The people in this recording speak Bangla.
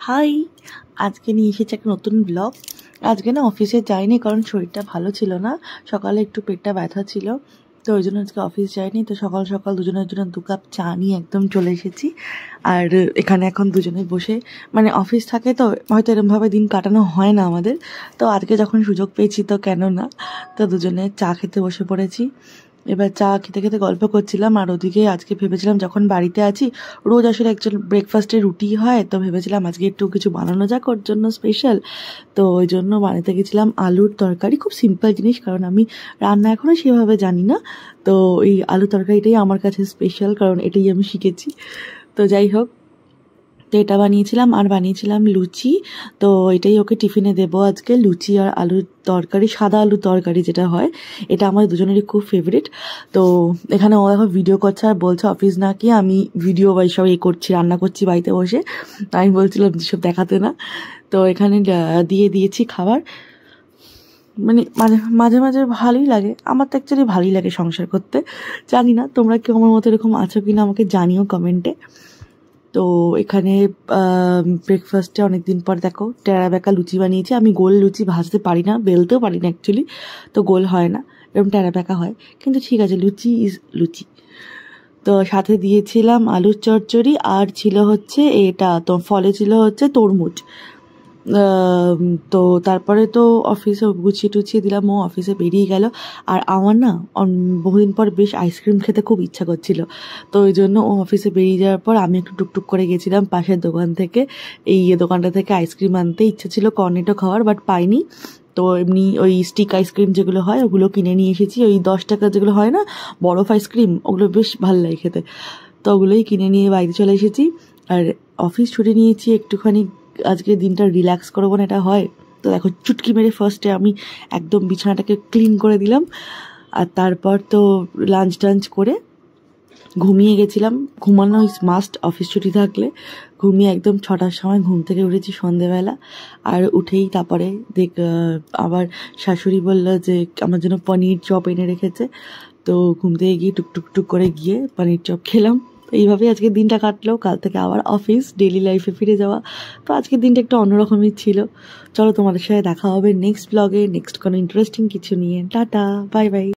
হাই, আজকে নিয়ে এসেছি একটা নতুন ব্লগ। আজকে না অফিসে যাইনি, কারণ শরীরটা ভালো ছিল না। সকালে একটু পেটটা ব্যথা ছিল, তো ওই জন্য আজকে অফিস যাইনি। তো সকাল সকাল দুজনের জন্য 2 কাপ চা নিয়ে একদম চলে এসেছি। আর এখানে এখন দুজনে বসে, মানে অফিস থাকে তো হয়তো এরমভাবে দিন কাটানো হয় না আমাদের, তো আজকে যখন সুযোগ পেয়েছি তো কেন না, তো দুজনে চা খেতে বসে পড়েছি। এবার চা খেতে খেতে গল্প করছিলাম, আর ওদিকে আজকে ভেবেছিলাম যখন বাড়িতে আছি রোজ আসলে একজন ব্রেকফাস্টে রুটি হয়, তো ভেবেছিলাম আজকে একটু কিছু বানানো যাক ওর জন্য স্পেশাল। তো ওই জন্য বানাতে গেছিলাম আলুর তরকারি, খুব সিম্পল জিনিস, কারণ আমি রান্না এখনও সেভাবে জানি না। তো এই আলু তরকারিটাই আমার কাছে স্পেশাল, কারণ এটাই আমি শিখেছি। তো যাই হোক, তো এটা বানিয়েছিলাম, আর বানিয়েছিলাম লুচি। তো এটাই ওকে টিফিনে দেবো আজকে, লুচি আর আলুর তরকারি, সাদা আলুর তরকারি যেটা হয়, এটা আমাদের দুজনেরই খুব ফেভারিট। তো এখানে ও এখন ভিডিও করছে আর বলছে অফিস না কি আমি ভিডিও বা সব করছি, রান্না করছি বাড়িতে বসে। আমি বলছিলাম যেসব দেখাতে না। তো এখানে দিয়ে দিয়েছি খাবার। মানে মাঝে মাঝে মাঝে ভালোই লাগে, আমার তো অ্যাকচুয়ালি ভালোই লাগে সংসার করতে। জানি না তোমরা কেউ আমার মতো এরকম আছো কিনা, আমাকে জানিও কমেন্টে। তো এখানে ব্রেকফাস্টে অনেক দিন পর দেখো টেরা বেঁকা লুচি বানিয়েছি। আমি গোল লুচি ভাজতে পারি না, বেলতেও পারি না অ্যাকচুয়ালি, তো গোল হয় না, এরকম টেরা বেঁকা হয়। কিন্তু ঠিক আছে, লুচি ইজ লুচি। তো সাথে দিয়েছিলাম আলুর চচ্চড়ি, আর ছিল হচ্ছে এটা, তো ফলে ছিল হচ্ছে তরমুজ। তো তারপরে তো অফিসে গুছিয়ে টুছিয়ে দিলাম, ও অফিসে বেরিয়ে গেল। আর আমার না বহুদিন পর বেশ আইসক্রিম খেতে খুব ইচ্ছা করছিল, তো ওই জন্য ও অফিসে বেরিয়ে যাওয়ার পর আমি একটু টুকটুক করে গেছিলাম পাশের দোকান থেকে, এই দোকানটা থেকে আইসক্রিম আনতে। ইচ্ছা ছিল কর্নেটো খাওয়ার, বাট পাইনি। তো এমনি ওই স্টিক আইসক্রিম যেগুলো হয় ওগুলো কিনে নিয়ে এসেছি, ওই 10 টাকা যেগুলো হয় না বরফ আইসক্রিম, ওগুলো বেশ ভালো লাগে খেতে। তো ওগুলোই কিনে নিয়ে বাড়িতে চলে এসেছি। আর অফিস ছুটি নিয়েছি একটুখানি, আজকে দিনটা রিল্যাক্স করবো না, এটা হয়। তো দেখো চুটকি মেরে ফার্স্টে আমি একদম বিছানাটাকে ক্লিন করে দিলাম, আর তারপর তো লাঞ্চ টাঞ্চ করে ঘুমিয়ে গেছিলাম। ঘুমানো ইজ মাস্ট অফিস ছুটি থাকলে। ঘুমিয়ে একদম 6টার সময় ঘুম থেকে উঠেছি সন্ধেবেলা। আর উঠেই তারপরে আবার শাশুড়ি বলল যে আমার জন্য পনির চপ এনে রেখেছে। তো ঘুম থেকে গিয়ে টুকটুক করে গিয়ে পনির চপ খেলাম। এইভাবেই আজকের দিনটা কাটলো। কাল থেকে আবার অফিস, ডেইলি লাইফে ফিরে যাওয়া। তো আজকের দিনটা একটু অন্যরকমই ছিল। চলো তোমাদের সাথে দেখা হবে নেক্সট ব্লগে, নেক্সট কোনো ইন্টারেস্টিং কিছু নিয়ে। Tata, bye bye.